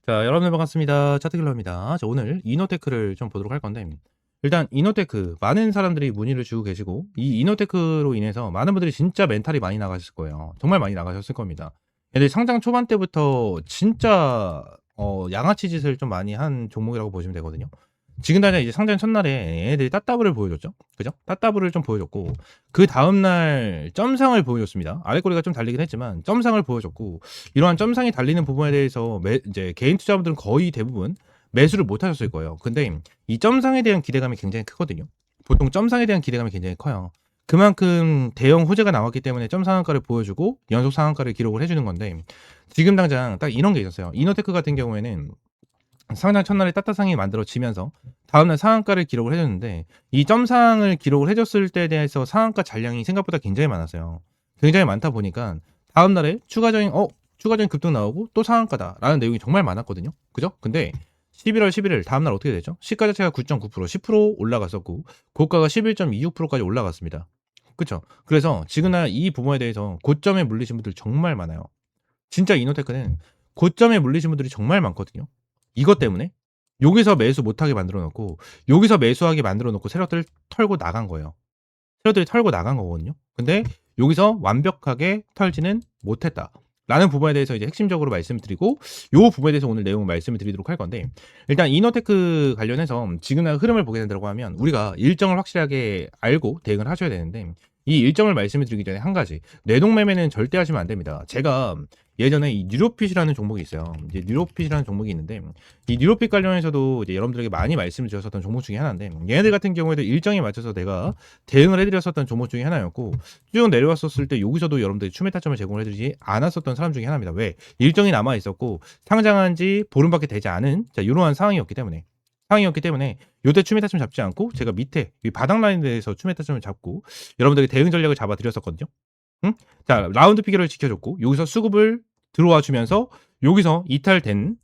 자, 여러분들 반갑습니다. 차트킬러입니다. 자, 오늘 이노테크를 좀 보도록 할 건데, 일단 이노테크 많은 사람들이 문의를 주고 계시고, 이 이노테크로 인해서 많은 분들이 진짜 멘탈이 많이 나가셨을 거예요. 정말 많이 나가셨을 겁니다. 얘들 상장 초반 때부터 진짜 양아치 짓을 좀 많이 한 종목이라고 보시면 되거든요. 지금 당장 이제 상장 첫날에 얘네들이 따따블을 보여줬죠. 그죠? 따따블을 좀 보여줬고, 그 다음날 점상을 보여줬습니다. 아랫꼬리가 좀 달리긴 했지만 점상을 보여줬고, 이러한 점상이 달리는 부분에 대해서 이제 개인 투자자분들은 거의 대부분 매수를 못 하셨을 거예요. 근데 이 점상에 대한 기대감이 굉장히 크거든요. 보통 점상에 대한 기대감이 굉장히 커요. 그만큼 대형 호재가 나왔기 때문에 점 상한가를 보여주고 연속 상한가를 기록을 해주는 건데, 지금 당장 딱 이런 게 있었어요. 이노테크 같은 경우에는 상장 첫날에 따따상이 만들어지면서 다음날 상한가를 기록을 해줬는데, 이 점상을 기록을 해줬을 때에 대해서 상한가 잔량이 생각보다 굉장히 많았어요. 굉장히 많다 보니까 다음날에 추가적인 급등 나오고 또 상한가다라는 내용이 정말 많았거든요. 그죠? 근데 11월 11일 다음날 어떻게 되죠? 시가 자체가 9.9% 10% 올라갔었고, 고가가 11.26%까지 올라갔습니다. 그쵸? 그래서 지금날 이 부분에 대해서 고점에 물리신 분들 정말 많아요. 진짜 이노테크는 고점에 물리신 분들이 정말 많거든요. 이것 때문에 여기서 매수 못하게 만들어 놓고, 여기서 매수하게 만들어 놓고 세력들을 털고 나간 거예요. 세력들이 털고 나간 거거든요. 근데 여기서 완벽하게 털지는 못했다 라는 부분에 대해서 이제 핵심적으로 말씀을 드리고, 요 부분에 대해서 오늘 내용을 말씀을 드리도록 할 건데, 일단 이노테크 관련해서 지금의 흐름을 보게 된다고 하면 우리가 일정을 확실하게 알고 대응을 하셔야 되는데, 이 일정을 말씀을 드리기 전에 한 가지, 내동매매는 절대 하시면 안 됩니다. 제가 예전에 이 뉴로핏이라는 종목이 있어요. 이제 뉴로핏이라는 종목이 있는데, 이 뉴로핏 관련해서도 이제 여러분들에게 많이 말씀을 드렸었던 종목 중에 하나인데, 얘네들 같은 경우에도 일정에 맞춰서 내가 대응을 해드렸었던 종목 중에 하나였고, 쭉 내려왔었을 때 여기서도 여러분들이 추매 타점을 제공을 해드리지 않았었던 사람 중에 하나입니다. 왜? 일정이 남아 있었고 상장한 지 보름밖에 되지 않은 이러한 상황이었기 때문에, 요때 추매 타점 잡지 않고 제가 밑에 이 바닥 라인에 대해서 추매 타점을 잡고 여러분들에게 대응 전략을 잡아 드렸었거든요. 응? 자, 라운드 피겨를 지켜줬고, 여기서 수급을 들어와 주면서 여기서 이탈된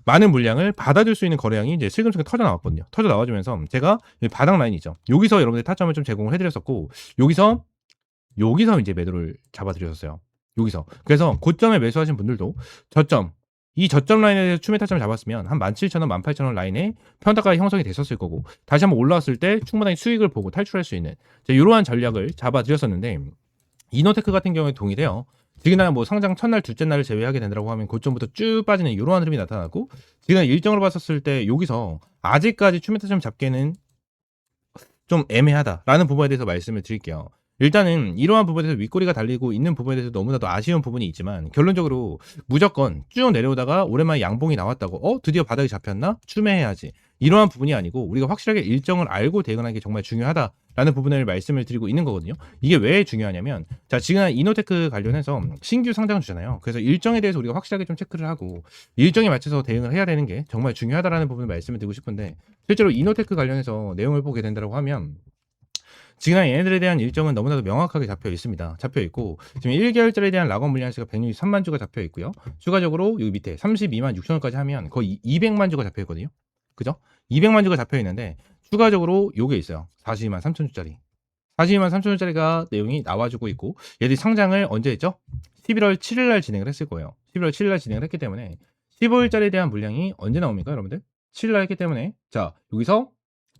많은 물량을 받아줄 수 있는 거래량이 이제 슬금슬금 터져 나왔거든요. 터져 나와주면서 제가 바닥 라인이죠. 여기서 여러분들 타점을 좀 제공을 해드렸었고, 여기서 이제 매도를 잡아드렸었어요. 여기서. 그래서 고점에 매수하신 분들도 이 저점 라인에 추매 타점을 잡았으면 한 17,000원, 18,000원 라인에 평타가 형성이 됐었을 거고, 다시 한번 올라왔을 때 충분히 수익을 보고 탈출할 수 있는 이러한 전략을 잡아드렸었는데, 이노테크 같은 경우에 동일해요. 지금 뭐 상장 첫날, 둘째 날을 제외하게 된다고 하면 고점부터 쭉 빠지는 이러한 흐름이 나타났고, 지금 일정으로 봤었을 때 여기서 아직까지 추매 타점 잡기에는 좀 애매하다라는 부분에 대해서 말씀을 드릴게요. 일단은 이러한 부분에 대해서 윗꼬리가 달리고 있는 부분에 대해서 너무나도 아쉬운 부분이 있지만, 결론적으로 무조건 쭉 내려오다가 오랜만에 양봉이 나왔다고 드디어 바닥이 잡혔나? 추매해야지, 이러한 부분이 아니고 우리가 확실하게 일정을 알고 대응하는 게 정말 중요하다라는 부분을 말씀을 드리고 있는 거거든요. 이게 왜 중요하냐면, 자, 지금 이노테크 관련해서 신규 상장 주잖아요. 그래서 일정에 대해서 우리가 확실하게 좀 체크를 하고 일정에 맞춰서 대응을 해야 되는 게 정말 중요하다라는 부분을 말씀을 드리고 싶은데, 실제로 이노테크 관련해서 내용을 보게 된다고 하면 지금 얘네들에 대한 일정은 너무나도 명확하게 잡혀 있습니다. 잡혀 있고, 지금 1개월짜리에 대한 락업 물량수가 163만 주가 잡혀 있고요. 추가적으로 여기 밑에 32만 6천원까지 하면 거의 200만 주가 잡혀 있거든요. 그죠? 200만 주가 잡혀 있는데, 추가적으로 요게 있어요. 42만 3천 주짜리. 42만 3천 주짜리가 내용이 나와주고 있고, 얘들이 상장을 언제 했죠? 11월 7일 날 진행을 했을 거예요. 11월 7일 날 진행을 했기 때문에 15일짜리에 대한 물량이 언제 나옵니까, 여러분들? 7일 날 했기 때문에, 자, 여기서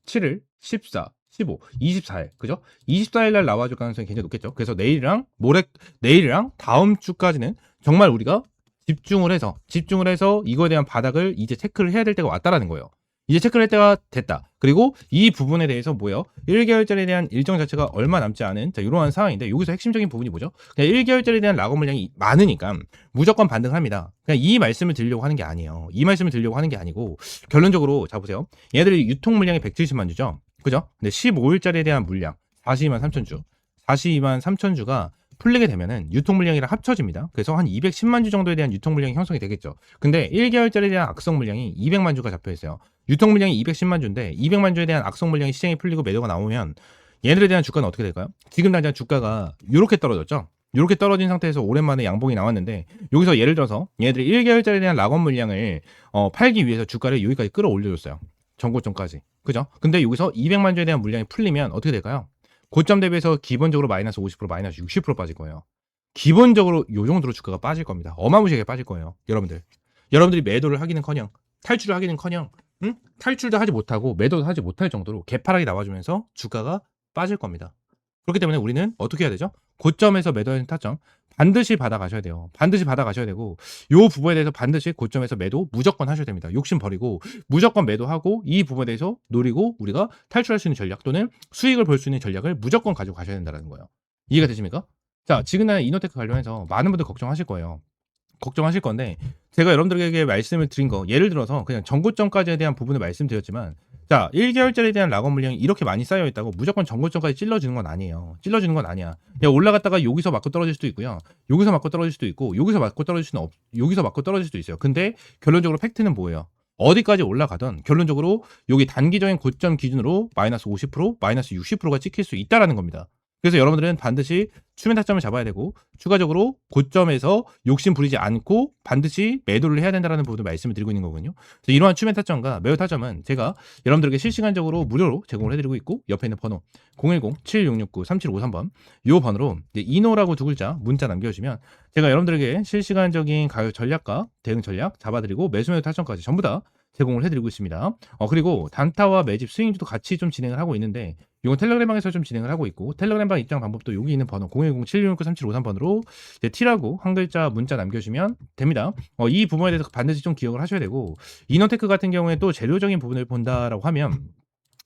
7일, 14, 15, 24일, 그죠? 24일 날 나와줄 가능성이 굉장히 높겠죠. 그래서 내일이랑 다음 주까지는 정말 우리가 집중을 해서 이거에 대한 바닥을 이제 체크를 해야 될 때가 왔다라는 거예요. 이제 체크를 할 때가 됐다. 그리고 이 부분에 대해서 1개월짜리에 대한 일정 자체가 얼마 남지 않은 이러한 상황인데, 여기서 핵심적인 부분이 뭐죠? 그냥 1개월짜리에 대한 락업 물량이 많으니까 무조건 반등합니다. 그냥 이 말씀을 드리려고 하는 게 아니에요. 이 말씀을 드리려고 하는 게 아니고, 결론적으로 자 보세요. 얘들이 유통 물량이 170만 주죠. 그죠? 근데 15일짜리에 대한 물량 42만 3천 주. 42만 3천 주가 풀리게 되면은 유통 물량이랑 합쳐집니다. 그래서 한 210만 주 정도에 대한 유통 물량이 형성이 되겠죠. 근데 1개월짜리에 대한 악성 물량이 200만 주가 잡혀 있어요. 유통 물량이 210만 주인데 200만 주에 대한 악성 물량이 시장에 풀리고 매도가 나오면 얘네들에 대한 주가는 어떻게 될까요? 지금 당장 주가가 이렇게 떨어졌죠. 이렇게 떨어진 상태에서 오랜만에 양봉이 나왔는데, 여기서 예를 들어서 얘네들이 1개월짜리에 대한 락업 물량을 팔기 위해서 주가를 여기까지 끌어올려줬어요. 전고점까지. 그죠? 근데 여기서 200만 주에 대한 물량이 풀리면 어떻게 될까요? 고점 대비해서 기본적으로 마이너스 50%, 마이너스 60% 빠질 거예요. 기본적으로 요 정도로 주가가 빠질 겁니다. 어마무시하게 빠질 거예요, 여러분들. 여러분들이 매도를 하기는커녕 탈출을 하기는커녕 탈출도 하지 못하고 매도도 하지 못할 정도로 개파락이 나와주면서 주가가 빠질 겁니다. 그렇기 때문에 우리는 어떻게 해야 되죠? 고점에서 매도하는 타점 반드시 받아가셔야 돼요. 반드시 받아가셔야 되고 요 부분에 대해서 반드시 고점에서 매도 무조건 하셔야 됩니다. 욕심 버리고 무조건 매도하고 이 부분에 대해서 노리고 우리가 탈출할 수 있는 전략 또는 수익을 볼 수 있는 전략을 무조건 가지고 가셔야 된다는 거예요. 이해가 되십니까? 자, 지금은 이노테크 관련해서 많은 분들 걱정하실 거예요. 걱정하실 건데 제가 여러분들에게 말씀을 드린 거 예를 들어서 그냥 전고점까지에 대한 부분을 말씀드렸지만 자 1개월짜리에 대한 락업 물량이 이렇게 많이 쌓여 있다고 무조건 전고점까지 찔러주는 건 아니에요. 찔러주는 건 아니야. 그냥 올라갔다가 여기서 맞고 떨어질 수도 있고요. 여기서 맞고 떨어질 수도 있고 여기서 맞고 떨어질 수는 여기서 맞고 떨어질 수도 있어요. 근데 결론적으로 팩트는 뭐예요? 어디까지 올라가던 결론적으로 여기 단기적인 고점 기준으로 마이너스 50%, 마이너스 60%가 찍힐 수 있다라는 겁니다. 그래서 여러분들은 반드시 추면 타점을 잡아야 되고 추가적으로 고점에서 욕심 부리지 않고 반드시 매도를 해야 된다는 부분을 말씀을 드리고 있는 거거든요. 그래서 이러한 추면 타점과 매도 타점은 제가 여러분들에게 실시간적으로 무료로 제공을 해드리고 있고 옆에 있는 번호 010-7669-3753번 이 번호로 이노라고 두 글자 문자 남겨주시면 제가 여러분들에게 실시간적인 가격 전략과 대응 전략 잡아드리고 매수 매도 타점까지 전부 다 제공을 해드리고 있습니다. 그리고 단타와 매집 스윙주도 같이 좀 진행을 하고 있는데 이건 텔레그램방에서 좀 진행을 하고 있고 텔레그램방 입장 방법도 여기 있는 번호 010-7669-3753번으로 T라고 한 글자 문자 남겨주시면 됩니다. 이 부분에 대해서 반드시 좀 기억을 하셔야 되고 이노테크 같은 경우에 또 재료적인 부분을 본다라고 하면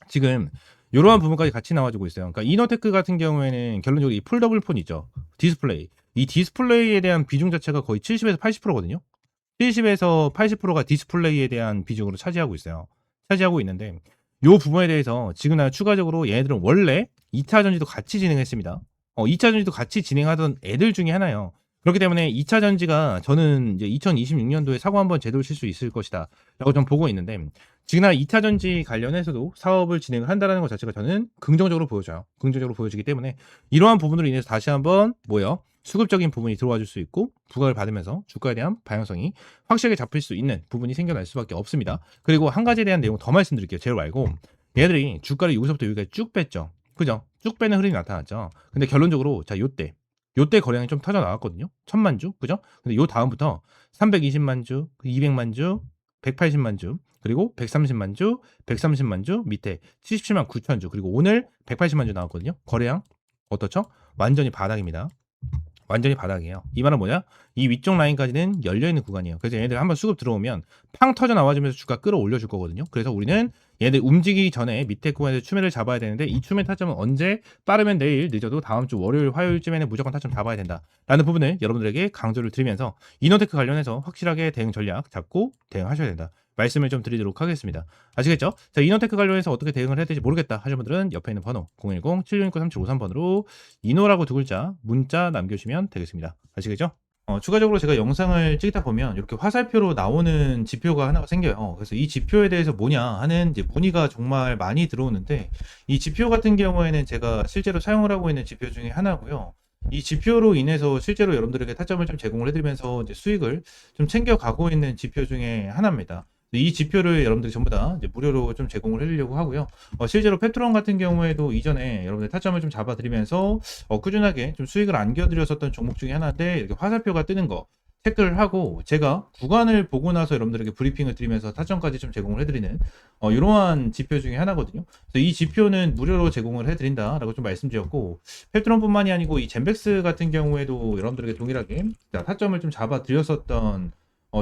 지금 이러한 부분까지 같이 나와주고 있어요. 그러니까 이노테크 같은 경우에는 결론적으로 이 폴더블 폰 있죠. 디스플레이. 이 디스플레이에 대한 비중 자체가 거의 70에서 80%거든요. 70에서 80%가 디스플레이에 대한 비중으로 차지하고 있어요. 차지하고 있는데 이 부분에 대해서 지금 추가적으로 얘네들은 원래 2차 전지도 같이 진행했습니다. 2차 전지도 같이 진행하던 애들 중에 하나예요. 그렇기 때문에 2차 전지가 저는 이제 2026년도에 사고 한번 제대로 칠 수 있을 것이다 라고 좀 보고 있는데 지금 2차 전지 관련해서도 사업을 진행을 한다는 것 자체가 저는 긍정적으로 보여져요. 긍정적으로 보여지기 때문에 이러한 부분으로 인해서 다시 한번 수급적인 부분이 들어와 줄 수 있고 부각을 받으면서 주가에 대한 방향성이 확실하게 잡힐 수 있는 부분이 생겨날 수밖에 없습니다. 그리고 한 가지에 대한 내용 더 말씀드릴게요. 제일 말고 얘들이 주가를 여기서부터 여기까지 쭉 뺐죠. 그죠? 쭉 빼는 흐름이 나타났죠. 근데 결론적으로 자 요때 거래량이 좀 터져 나왔거든요. 1000만 주, 그죠? 근데 요 다음부터 320만 주, 200만 주, 180만 주, 그리고 130만 주, 130만 주, 밑에 77만 9천 주, 그리고 오늘 180만 주 나왔거든요. 거래량 어떻죠? 완전히 바닥입니다. 완전히 바닥이에요. 이 말은 뭐냐? 이 위쪽 라인까지는 열려있는 구간이에요. 그래서 얘네들 한번 수급 들어오면 팡 터져 나와주면서 주가 끌어올려 줄 거거든요. 그래서 우리는 얘네들 움직이기 전에 밑에 구간에서 추매를 잡아야 되는데 이 추매 타점은 언제? 빠르면 내일, 늦어도 다음 주 월요일, 화요일쯤에는 무조건 타점 잡아야 된다 라는 부분을 여러분들에게 강조를 드리면서 이노테크 관련해서 확실하게 대응 전략 잡고 대응하셔야 된다 말씀을 좀 드리도록 하겠습니다. 아시겠죠? 자, 이노테크 관련해서 어떻게 대응을 해야 될지 모르겠다 하시는 분들은 옆에 있는 번호 010-7669-3753번으로 이노라고 두 글자 문자 남겨주시면 되겠습니다. 아시겠죠? 추가적으로 제가 영상을 찍다 보면 이렇게 화살표로 나오는 지표가 하나가 생겨요. 그래서 이 지표에 대해서 뭐냐 하는 이제 문의가 정말 많이 들어오는데 이 지표 같은 경우에는 제가 실제로 사용을 하고 있는 지표 중에 하나고요. 이 지표로 인해서 실제로 여러분들에게 타점을 좀 제공을 해드리면서 이제 수익을 좀 챙겨가고 있는 지표 중에 하나입니다. 이 지표를 여러분들이 전부 다 이제 무료로 좀 제공을 해드리려고 하고요. 실제로 페트론 같은 경우에도 이전에 여러분들 타점을 좀 잡아드리면서 꾸준하게 좀 수익을 안겨드렸었던 종목 중에 하나인데 이렇게 화살표가 뜨는 거 체크를 하고 제가 구간을 보고 나서 여러분들에게 브리핑을 드리면서 타점까지 좀 제공을 해드리는 이러한 지표 중에 하나거든요. 그래서 이 지표는 무료로 제공을 해드린다라고 좀 말씀드렸고 페트론뿐만이 아니고 이 젠백스 같은 경우에도 여러분들에게 동일하게 타점을 좀 잡아드렸었던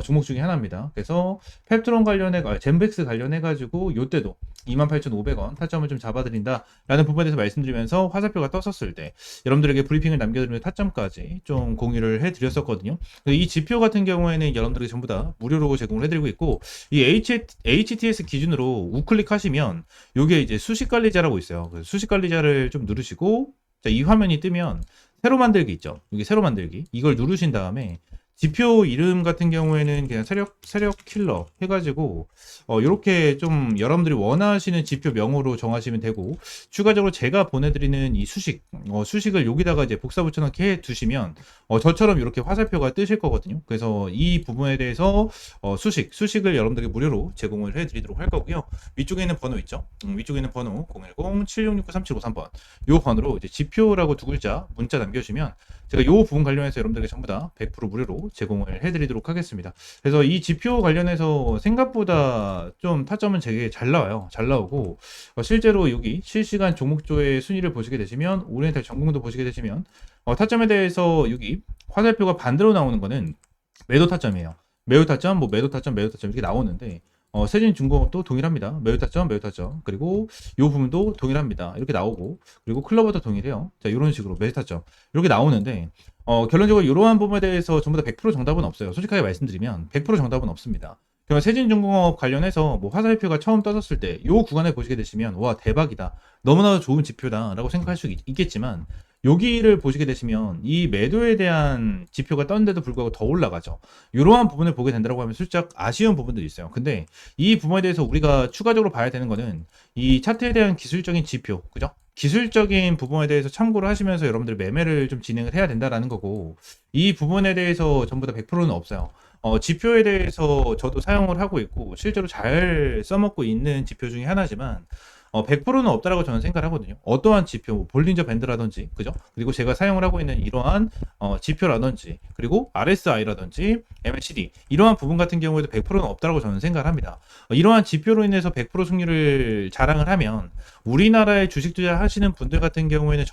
종목 중에 하나입니다. 그래서 펩트론 관련해 젠백스 관련해 가지고 요때도 28,500원 타점을 좀 잡아드린다 라는 부분에 대해서 말씀드리면서 화살표가 떴었을 때 여러분들에게 브리핑을 남겨드리는 타점까지 좀 공유를 해드렸었거든요. 이 지표 같은 경우에는 여러분들에게 전부 다 무료로 제공을 해드리고 있고 이 HTS 기준으로 우클릭 하시면 요게 이제 수식관리자라고 있어요. 수식관리자를 좀 누르시고 자, 이 화면이 뜨면 새로 만들기 있죠. 여기 새로 만들기 이걸 누르신 다음에 지표 이름 같은 경우에는 그냥 세력 킬러 해가지고 이렇게 좀 여러분들이 원하시는 지표 명으로 정하시면 되고 추가적으로 제가 보내드리는 이 수식을 여기다가 이제 복사 붙여넣기 해 두시면 저처럼 이렇게 화살표가 뜨실 거거든요. 그래서 이 부분에 대해서 수식을 여러분들에게 무료로 제공을 해드리도록 할 거고요. 위쪽에 있는 번호 있죠. 위쪽에 있는 번호 010-7669-3753번 이 번호로 이제 지표라고 두 글자 문자 남겨주시면 제가 요 부분 관련해서 여러분들에게 전부 다 100% 무료로 제공을 해드리도록 하겠습니다. 그래서 이 지표 관련해서 생각보다 좀 타점은 되게 잘 나와요. 잘 나오고 실제로 여기 실시간 종목조의 순위를 보시게 되시면 오리엔탈 전공도 보시게 되시면 타점에 대해서 여기 화살표가 반대로 나오는 거는 매도 타점이에요. 매도 타점, 뭐 매도 타점, 매도 타점 이렇게 나오는데 세진중공업도 동일합니다. 매도 타점, 매도 타점. 그리고 이 부분도 동일합니다. 이렇게 나오고 그리고 클로버도 동일해요. 자, 이런 식으로 매도 타점 이렇게 나오는데 결론적으로 이러한 부분에 대해서 전부 다 100% 정답은 없어요. 솔직하게 말씀드리면 100% 정답은 없습니다. 그러면 세진중공업 관련해서 뭐 화살표가 처음 떠졌을 때 이 구간에 보시게 되시면 와 대박이다. 너무나도 좋은 지표다라고 생각할 수 있겠지만 여기를 보시게 되시면 이 매도에 대한 지표가 떴는데도 불구하고 더 올라가죠. 이러한 부분을 보게 된다고 하면 살짝 아쉬운 부분들이 있어요. 근데 이 부분에 대해서 우리가 추가적으로 봐야 되는 거는 이 차트에 대한 기술적인 지표, 그죠? 기술적인 부분에 대해서 참고를 하시면서 여러분들 매매를 좀 진행을 해야 된다라는 거고 이 부분에 대해서 전부 다 100%는 없어요. 지표에 대해서 저도 사용을 하고 있고 실제로 잘 써먹고 있는 지표 중에 하나지만 100%는 없다라고 저는 생각을 하거든요. 어떠한 지표, 뭐 볼린저 밴드라든지, 그죠? 그리고 제가 사용을 하고 있는 이러한 지표라든지, 그리고 RSI라든지, MACD 이러한 부분 같은 경우에도 100%는 없다라고 저는 생각을 합니다. 이러한 지표로 인해서 100% 승률을 자랑을 하면 우리나라에 주식 투자하시는 분들 같은 경우에는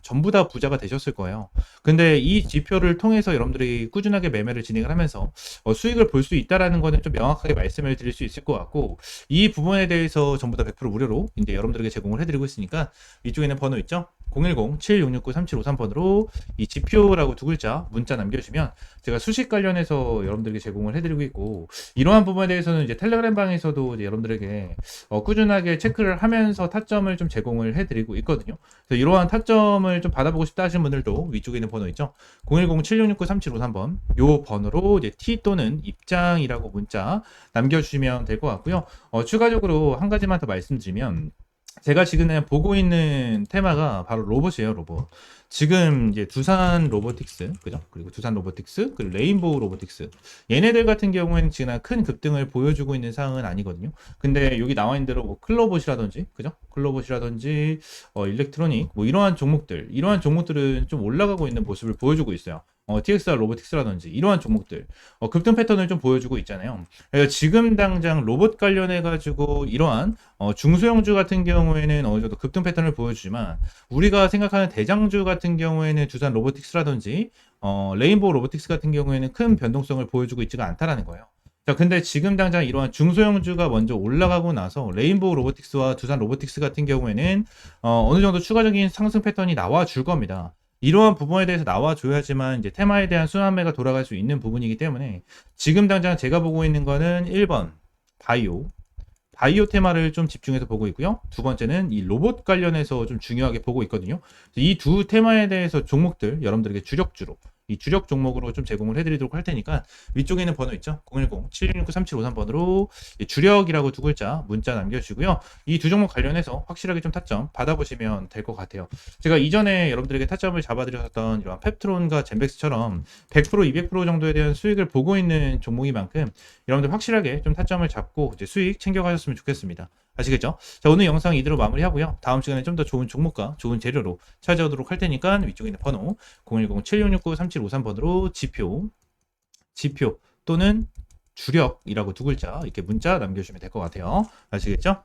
전부 다 부자가 되셨을 거예요. 근데 이 지표를 통해서 여러분들이 꾸준하게 매매를 진행을 하면서 수익을 볼 수 있다라는 거는 좀 명확하게 말씀을 드릴 수 있을 것 같고 이 부분에 대해서 전부 다 100% 무료로 이제 여러분들에게 제공을 해드리고 있으니까 위쪽에는 번호 있죠? 010-7669-3753번으로 이 지표라고 두 글자 문자 남겨주시면 제가 수식 관련해서 여러분들에게 제공을 해드리고 있고 이러한 부분에 대해서는 이제 텔레그램 방에서도 이제 여러분들에게 꾸준하게 체크를 하면서 타점을 좀 제공을 해드리고 있거든요. 그래서 이러한 타점을 좀 받아보고 싶다 하시는 분들도 위쪽에 있는 번호 있죠? 010-7669-3753번 요 번호로 이제 T 또는 입장이라고 문자 남겨주시면 될 것 같고요. 추가적으로 한 가지만 더 말씀드리면 제가 지금 보고 있는 테마가 바로 로봇이에요, 로봇. 지금 이제 두산 로보틱스, 그죠? 그리고 두산 로보틱스, 그리고 레인보우 로보틱스. 얘네들 같은 경우에는 지금 큰 급등을 보여주고 있는 상황은 아니거든요. 근데 여기 나와 있는 대로 뭐 클로봇이라든지, 그죠? 클로봇이라든지, 일렉트로닉, 뭐 이러한 종목들은 좀 올라가고 있는 모습을 보여주고 있어요. TXR 로보틱스라든지 이러한 종목들 급등 패턴을 좀 보여주고 있잖아요. 그래서 지금 당장 로봇 관련해 가지고 이러한 중소형주 같은 경우에는 어느 정도 급등 패턴을 보여주지만 우리가 생각하는 대장주 같은 경우에는 두산 로보틱스라든지 레인보우 로보틱스 같은 경우에는 큰 변동성을 보여주고 있지가 않다라는 거예요. 자, 근데 지금 당장 이러한 중소형주가 먼저 올라가고 나서 레인보우 로보틱스와 두산 로보틱스 같은 경우에는 어느 정도 추가적인 상승 패턴이 나와 줄 겁니다. 이러한 부분에 대해서 나와줘야지만 이제 테마에 대한 순환매가 돌아갈 수 있는 부분이기 때문에 지금 당장 제가 보고 있는 거는 1번 바이오 테마를 좀 집중해서 보고 있고요. 두 번째는 이 로봇 관련해서 좀 중요하게 보고 있거든요. 이 두 테마에 대해서 종목들 여러분들에게 주력주로 이 주력 종목으로 좀 제공을 해드리도록 할 테니까 위쪽에 있는 번호 있죠? 010-7669-3753번으로 주력이라고 두 글자 문자 남겨주시고요. 이 두 종목 관련해서 확실하게 좀 타점 받아보시면 될 것 같아요. 제가 이전에 여러분들에게 타점을 잡아드렸던 이런 펩트론과 젠백스처럼 100%, 200% 정도에 대한 수익을 보고 있는 종목인 만큼 여러분들 확실하게 좀 타점을 잡고 이제 수익 챙겨가셨으면 좋겠습니다. 아시겠죠? 자, 오늘 영상 이대로 마무리하고요. 다음 시간에 좀 더 좋은 종목과 좋은 재료로 찾아오도록 할 테니까 위쪽에 있는 번호 010-7669-3753번으로 지표 또는 주력이라고 두 글자 이렇게 문자 남겨주시면 될 것 같아요. 아시겠죠?